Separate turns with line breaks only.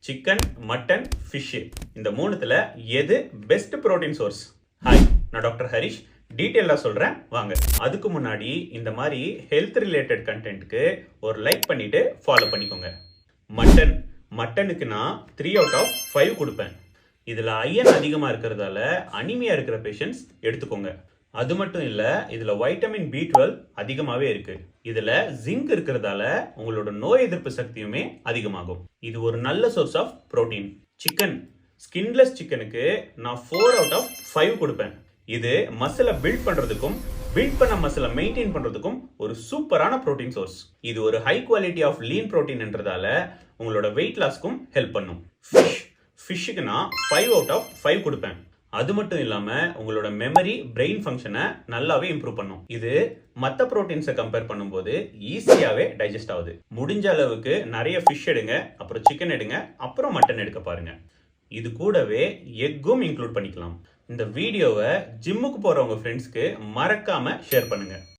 Chicken, mutton, fish இந்த மூணுத்துல எது best protein source? Hi, நான் டாக்டர் ஹரிஷ். டீட்டெயிலாக சொல்கிறேன் வாங்க. அதுக்கு முன்னாடி இந்த மாதிரி ஹெல்த் ரிலேட்டட் கண்டென்ட்க்கு ஒரு லைக் பண்ணிட்டு ஃபாலோ பண்ணிக்கோங்க. மட்டனுக்கு நான் 3 out of 5 கொடுப்பேன். இதில் அயன் அதிகமாக இருக்கிறதால அனிமியா இருக்கிற பேஷண்ட்ஸ் எடுத்துக்கோங்க. அது மட்டும் இல்லை, இதில் வைட்டமின் B12 அதிகமாகவே இருக்கு. இதில் ஜிங்க் இருக்கிறதால உங்களோட நோய் எதிர்ப்பு சக்தியுமே அதிகமாகும். இது ஒரு நல்ல source of protein. Chicken, skinless சிக்கனுக்கு நான் 4 out of 5 கொடுப்பேன். இது மசிலை பில்ட் பண்றதுக்கும் பில்ட் பண்ண மசிலை மெயின்டைன் பண்றதுக்கும் ஒரு சூப்பரான புரோட்டீன் சோர்ஸ். இது ஒரு ஹை குவாலிட்டி ஆஃப் லீன் புரோட்டீன்ன்றதால உங்களோட வெயிட் லாஸ்க்கும் ஹெல்ப் பண்ணும். ஃபிஷ்ஷுக்கு நான் 5 out of 5 கொடுப்பேன். அது மட்டும் இல்லாம உங்களோட மெமரி, பிரெயின் ஃபங்க்ஷனை நல்லாவே இம்ப்ரூவ் பண்ணும். இது மற்ற புரோட்டீன்ஸை கம்பேர் பண்ணும்போது ஈஸியாவே டைஜஸ்ட் ஆகுது. முடிஞ்ச அளவுக்கு நிறைய ஃபிஷ் எடுங்க, அப்புறம் சிக்கன் எடுங்க, அப்புறம் மட்டன் எடுக்க பாருங்க. இது கூடவே எக்கும் இன்க்ளூட் பண்ணிக்கலாம். இந்த வீடியோவை ஜிம்முக்கு போறவங்க ஃப்ரெண்ட்ஸ்க்கு மறக்காம ஷேர் பண்ணுங்க.